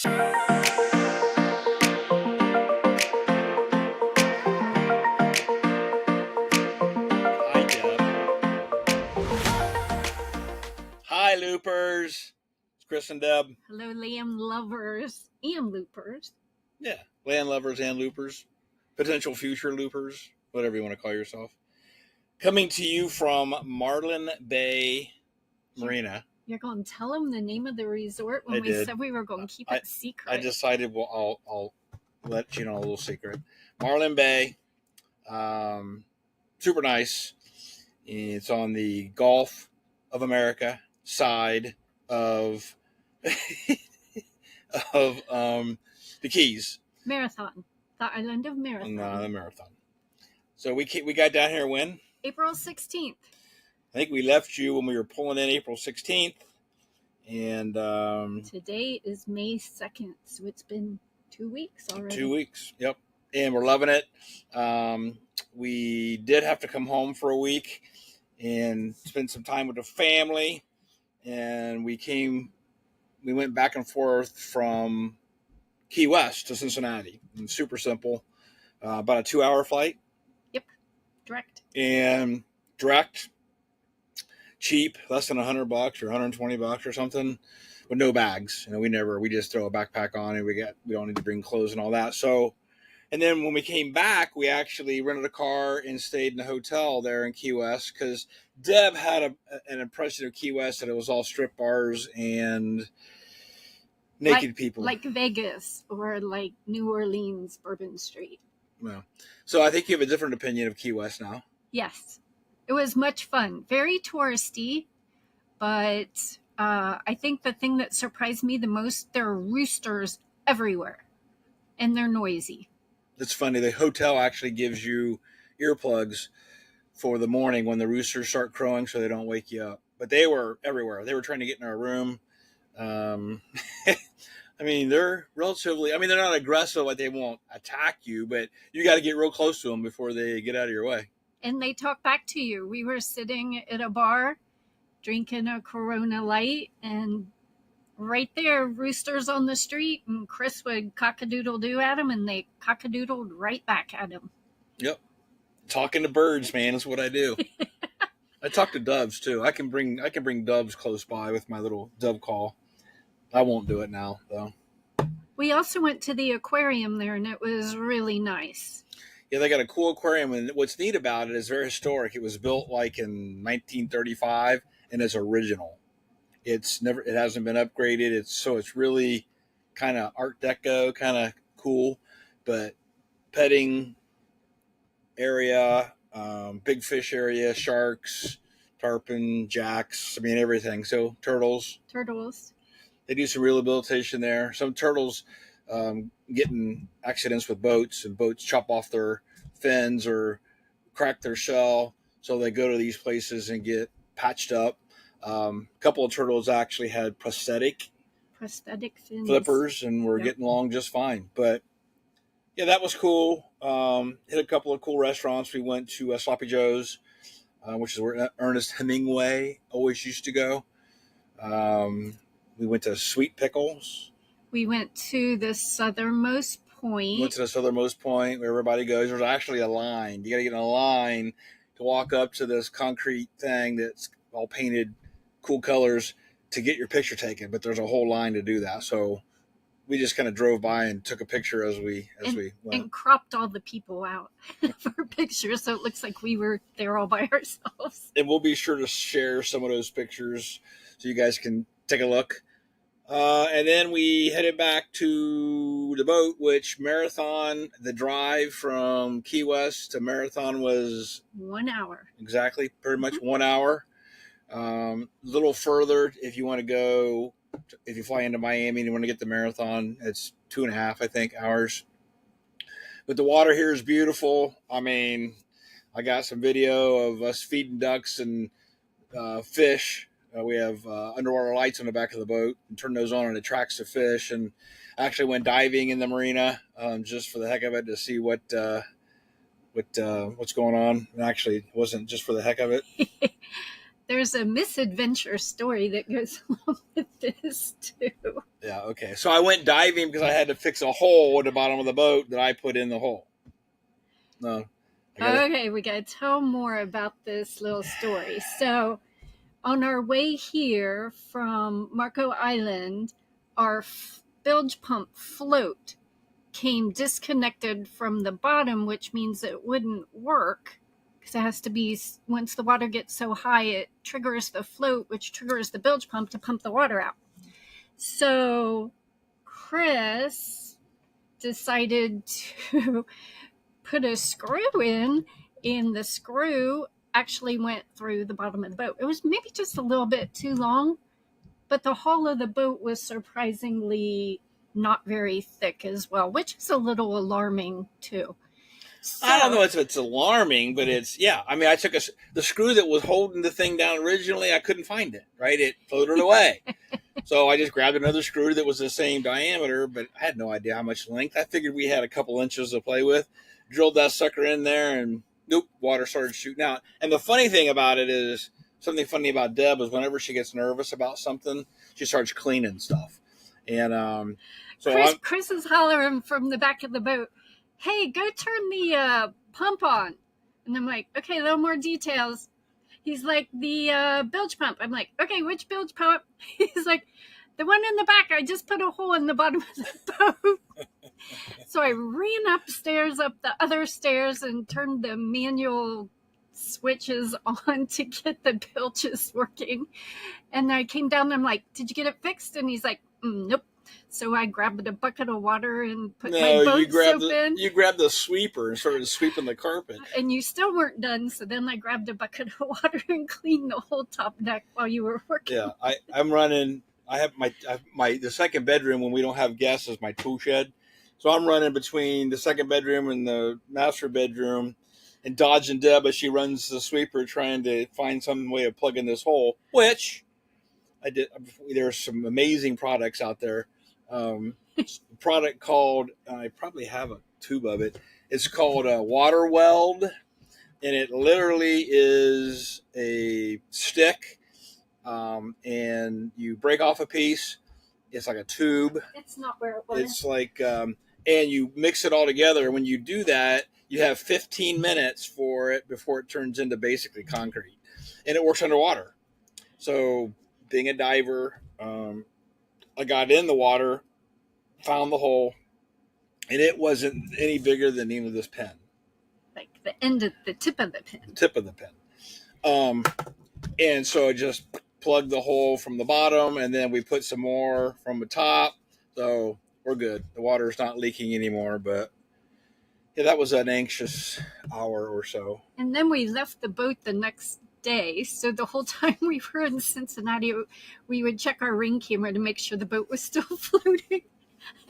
Hi, Deb. Hi, loopers. It's Chris and Deb. Hello, lamb lovers and loopers. Yeah, land lovers and loopers, potential future loopers, whatever you want to call yourself. Coming to you from Marlin Bay Marina. You're going to tell them the name of the resort when I we did. said we were going to keep it secret. I decided, well, I'll let you know a little secret. Marlin Bay, super nice. It's on the Gulf of America side of of the Keys. Marathon. The island of Marathon. No, the Marathon. So we got down here when? April 16th. I think we left you when we were pulling in April 16th. And today is May 2nd, so it's been 2 weeks already. 2 weeks, yep. And we're loving it. We did have to come home for a week and spend some time with the family. And we went back and forth from Key West to Cincinnati. And super simple. About a 2-hour flight. Yep, direct. And direct, cheap, less than $100 or $120 or something, with no bags. We just throw a backpack on and we don't need to bring clothes and all that. So, and then when we came back, we actually rented a car and stayed in a hotel there in Key West because Deb had an impression of Key West that it was all strip bars and naked people. Like Vegas or like New Orleans, Bourbon Street. Well, so I think you have a different opinion of Key West now. Yes. It was much fun. Very touristy, but I think the thing that surprised me the most, there are roosters everywhere, and they're noisy. It's funny. The hotel actually gives you earplugs for the morning when the roosters start crowing so they don't wake you up. But they were everywhere. They were trying to get in our room. They're they're not aggressive, like they won't attack you, but you got to get real close to them before they get out of your way. And they talk back to you. We were sitting at a bar drinking a Corona Light, and right there, roosters on the street, and Chris would cock-a-doodle-doo at them, and they cock-a-doodled right back at him. Yep. Talking to birds, man, is what I do. I talk to doves, too. I can bring doves close by with my little dove call. I won't do it now, though. We also went to the aquarium there, and it was really nice. Yeah, they got a cool aquarium, and what's neat about it is very historic. It was built like in 1935, and it's original. It hasn't been upgraded. It's really kind of Art Deco, kind of cool, but petting area, big fish area, sharks, tarpon, jacks. Everything. So turtles. They do some rehabilitation there. Some turtles getting accidents with boats, and boats chop off their fins or crack their shell, so they go to these places and get patched up. A couple of turtles actually had prosthetic fins, flippers, and were getting along just fine. But yeah, that was cool. Hit a couple of cool restaurants. We went to Sloppy Joe's, which is where Ernest Hemingway always used to go. We went to Sweet Pickles. We went to the southernmost point. Where everybody goes. There's actually a line. You got to get in a line to walk up to this concrete thing that's all painted cool colors to get your picture taken. But there's a whole line to do that. So we just kind of drove by and took a picture as we went. And cropped all the people out for pictures, so it looks like we were there all by ourselves. And we'll be sure to share some of those pictures so you guys can take a look. And then we headed back to the boat, which Marathon, the drive from Key West to Marathon was 1 hour. Exactly, pretty much 1 hour. A little further if you want to go, if you fly into Miami and you want to get the Marathon, it's 2.5, I think, hours. But the water here is beautiful. I got some video of us feeding ducks and fish. We have underwater lights on the back of the boat, and turn those on and it tracks the fish. And I actually went diving in the marina just for the heck of it to see what's going on. And actually, it wasn't just for the heck of it. There's a misadventure story that goes along with this too. Yeah, okay. So I went diving because I had to fix a hole at the bottom of the boat that I put in the hole. No. Okay, we gotta tell more about this little story. So, on our way here from Marco Island, our bilge pump float came disconnected from the bottom, which means it wouldn't work because it has to be, once the water gets so high, it triggers the float, which triggers the bilge pump to pump the water out. So Chris decided to put a screw in, and the screw actually went through the bottom of the boat. It was maybe just a little bit too long, but the hull of the boat was surprisingly not very thick as well, which is a little alarming too. So, I don't know if it's alarming, but it's, yeah. I mean, I took the screw that was holding the thing down originally. I couldn't find it, right? It floated away. So I just grabbed another screw that was the same diameter, but I had no idea how much length. I figured we had a couple inches to play with. Drilled that sucker in there, and nope, water started shooting out. And the funny thing about it is, something funny about Deb is whenever she gets nervous about something, she starts cleaning stuff. And so Chris is hollering from the back of the boat, "Hey, go turn the pump on." And I'm like, "Okay, a little more details." He's like, "The bilge pump." I'm like, "Okay, which bilge pump?" He's like, "The one in the back. I just put a hole in the bottom of the boat." So I ran upstairs, up the other stairs, and turned the manual switches on to get the bilges working. And I came down and I'm like, "Did you get it fixed?" And he's like, "Nope." So I grabbed a bucket of water and put my boat soap in. You grabbed the sweeper and started sweeping the carpet. And you still weren't done. So then I grabbed a bucket of water and cleaned the whole top deck while you were working. Yeah, I'm running. I have the second bedroom when we don't have guests is my tool shed. So I'm running between the second bedroom and the master bedroom and dodging Deb as she runs the sweeper trying to find some way of plugging this hole, which I did. There's some amazing products out there. A product called, I probably have a tube of it. It's called Water Weld, and it literally is a stick, and you break off a piece. It's like a tube. It's not where it was. It's like, and you mix it all together. When you do that, you have 15 minutes for it before it turns into basically concrete, and it works underwater. So, being a diver, I got in the water, found the hole, and it wasn't any bigger than even this pen. Like the end of the tip of the pen. The tip of the pen. And so I just plugged the hole from the bottom, and then we put some more from the top. So we're good. The water's not leaking anymore, but yeah, that was an anxious hour or so. And then we left the boat the next day. So the whole time we were in Cincinnati, we would check our ring camera to make sure the boat was still floating.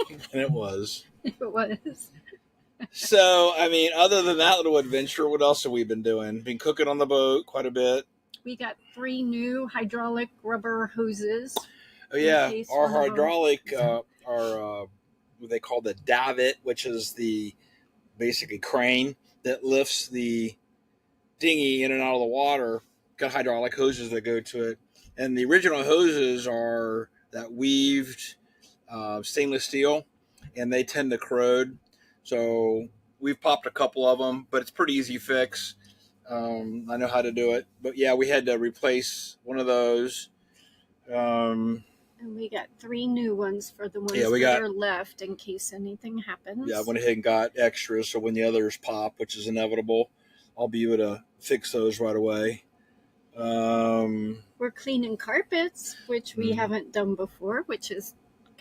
And it was. It was. So, I mean, other than that little adventure, what else have we been doing? Been cooking on the boat quite a bit. We got 3 new hydraulic rubber hoses. Oh, yeah. Our hydraulic are what they call the davit, which is the basically crane that lifts the dinghy in and out of the water. Got hydraulic hoses that go to it. And the original hoses are that weaved stainless steel, and they tend to corrode. So we've popped a couple of them, but it's pretty easy fix. I know how to do it. But yeah, we had to replace one of those. And we got 3 new ones for the ones that are left in case anything happens. Yeah, I went ahead and got extras, so when the others pop, which is inevitable, I'll be able to fix those right away. We're cleaning carpets, which we haven't done before, which is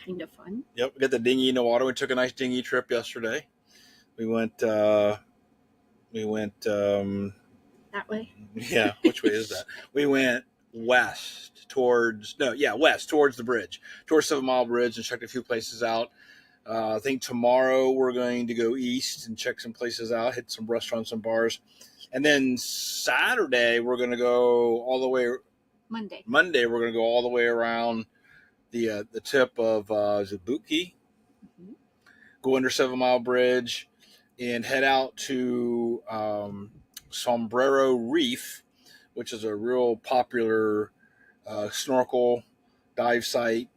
kind of fun. Yep, we got the dinghy in the water. We took a nice dinghy trip yesterday. We went that way. Yeah, which way is that? We went west towards the bridge, towards 7 Mile Bridge, and checked a few places out. I think tomorrow we're going to go east and check some places out, hit some restaurants and bars. And then Saturday we're going to go all the way. Monday we're going to go all the way around the tip of Zabuki, go under 7 Mile Bridge, and head out to Sombrero Reef, which is a real popular snorkel dive site,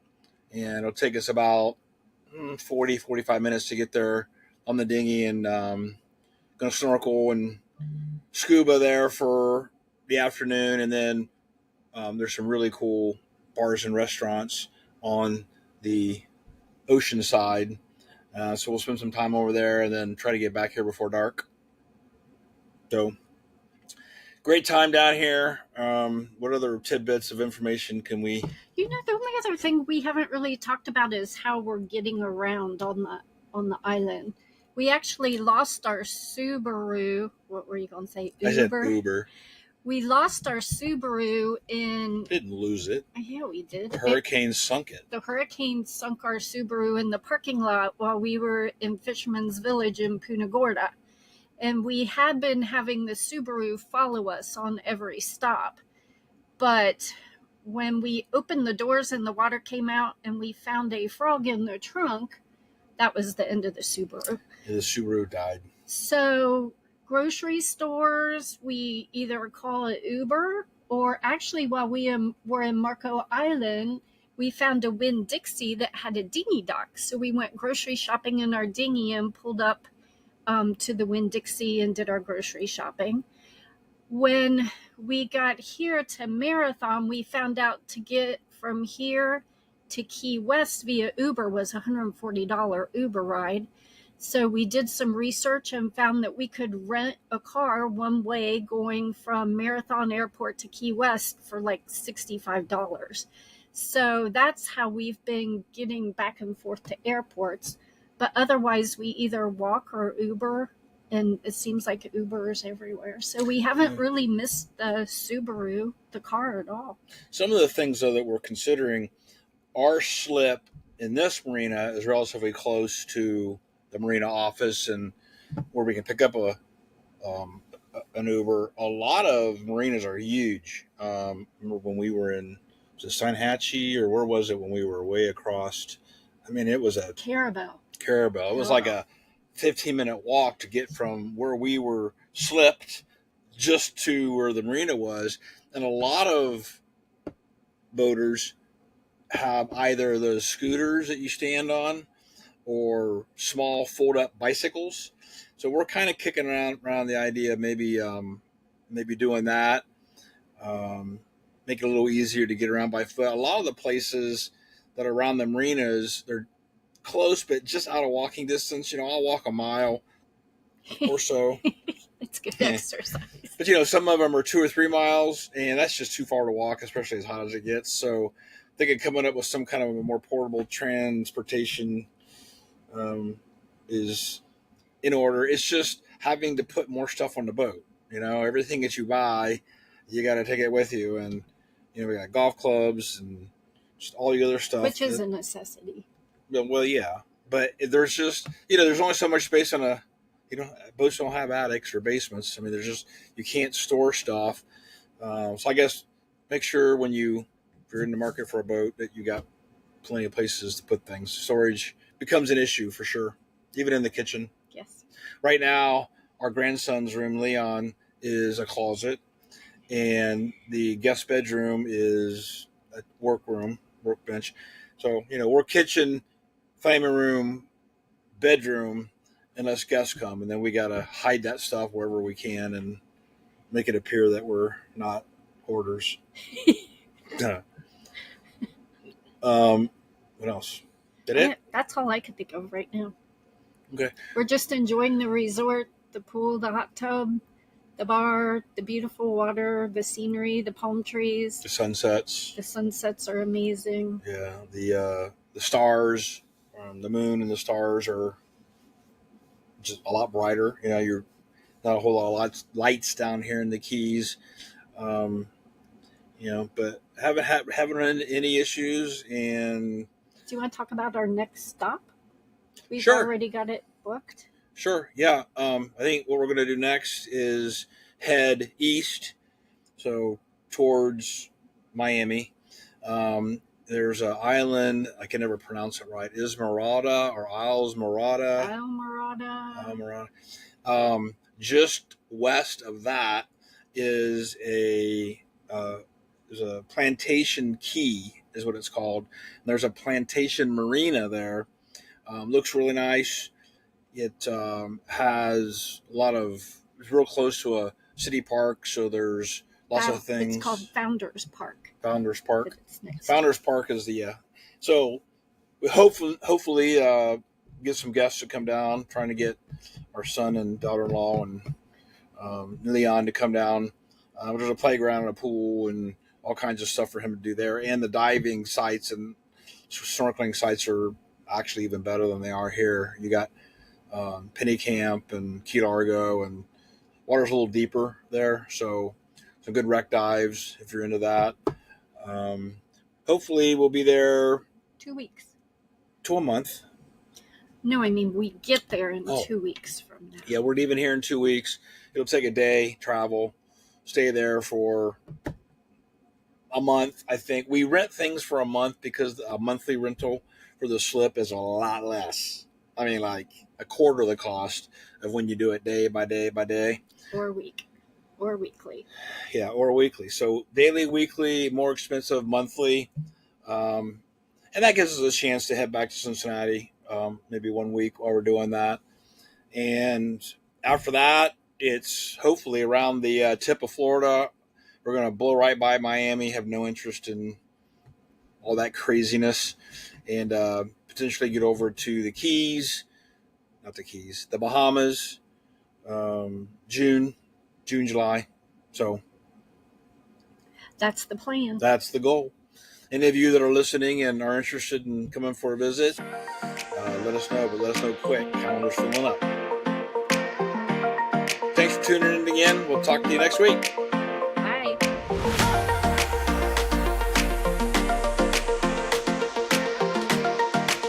and it'll take us about 45 minutes to get there on the dinghy, and going to snorkel and scuba there for the afternoon, and then there's some really cool bars and restaurants on the ocean side. So we'll spend some time over there and then try to get back here before dark. So great time down here. What other tidbits of information can we? The only other thing we haven't really talked about is how we're getting around on the island. We actually lost our Subaru. What were you going to say? Uber? I said Uber. We lost our Subaru in... Didn't lose it. Yeah, we did. The hurricane sunk it. The hurricane sunk our Subaru in the parking lot while we were in Fisherman's Village in Punta Gorda. And we had been having the Subaru follow us on every stop. But when we opened the doors and the water came out and we found a frog in the trunk, that was the end of the Subaru. The Subaru died. So grocery stores, we either call it Uber, or actually while we were in Marco Island, we found a Winn-Dixie that had a dinghy dock. So we went grocery shopping in our dinghy and pulled up to the Winn-Dixie and did our grocery shopping. When we got here to Marathon, we found out to get from here to Key West via Uber was a $140 Uber ride. So we did some research and found that we could rent a car one way going from Marathon Airport to Key West for like $65. So that's how we've been getting back and forth to airports. But otherwise, we either walk or Uber, and it seems like Uber is everywhere. So we haven't really missed the Subaru, the car, at all. Some of the things, though, that we're considering, our slip in this marina is relatively close to the marina office and where we can pick up an Uber. A lot of marinas are huge. Remember when we were in, was it Steinhatchee, or where was it when we were way across? I mean, it was a Carabel. It was like a 15-minute walk to get from where we were slipped just to where the marina was. And a lot of boaters have either those scooters that you stand on or small fold-up bicycles. So we're kind of kicking around the idea of maybe doing that, make it a little easier to get around by foot. A lot of the places that are around the marinas, they're close, but just out of walking distance. I'll walk a mile or so. It's good exercise. But, some of them are 2 or 3 miles, and that's just too far to walk, especially as hot as it gets. So I think coming up with some kind of a more portable transportation is in order. It's just having to put more stuff on the boat. Everything that you buy, you got to take it with you. And, we got golf clubs and just all the other stuff. Which is a necessity. Well, yeah. But there's just, there's only so much space on boats don't have attics or basements. I mean, you can't store stuff. So I guess make sure if you're in the market for a boat, that you got plenty of places to put things. Storage becomes an issue for sure, even in the kitchen. Yes. Right now, our grandson's room, Leon, is a closet, and the guest bedroom is a workbench. So, we're kitchen, family room, bedroom, unless guests come, and then we got to hide that stuff wherever we can and make it appear that we're not hoarders. What else? That's all I could think of right now. Okay. We're just enjoying the resort, the pool, the hot tub, the bar, the beautiful water, the scenery, the palm trees. The sunsets. The sunsets are amazing. Yeah. The stars, the moon and the stars are just a lot brighter. You're not a whole lot of lights down here in the Keys. But haven't run into any issues. And do you want to talk about our next stop? We've Sure. already got it booked. Sure. Yeah. I think what we're going to do next is head east, so towards Miami. There's an island, I can never pronounce it right, Ismarada or Ismarada. Ismarada. Just west of that is there's a plantation key, is what it's called. And there's a plantation marina there. Looks really nice. It has a lot of. It's real close to a city park, so there's lots of things. It's called Founders Park. Founders Park. Founders Park is the so we hopefully get some guests to come down. Trying to get our son and daughter-in-law and Leon to come down. There's a playground and a pool and all kinds of stuff for him to do there. And the diving sites and snorkeling sites are actually even better than they are here. You got Penny Camp and Key Largo, and water's a little deeper there, so some good wreck dives if you're into that. Hopefully we'll be there 2 weeks to a month. No, I mean we get there in 2 weeks from now. Yeah, we're leaving here in 2 weeks. It'll take a day travel, stay there for a month. I think we rent things for a month because a monthly rental for the slip is a lot less. I mean, like a quarter of the cost of when you do it day by day by day. Or week. Or weekly. Yeah, or weekly. So daily, weekly, more expensive, monthly. And that gives us a chance to head back to Cincinnati maybe 1 week while we're doing that. And after that, it's hopefully around the tip of Florida. We're going to blow right by Miami, have no interest in all that craziness, and potentially get over to the Keys, the Bahamas, June, July. So that's the plan. That's the goal. Any of you that are listening and are interested in coming for a visit, let us know, but let us know quick. Calendar's filling up. Thanks for tuning in again. We'll talk to you next week. Bye.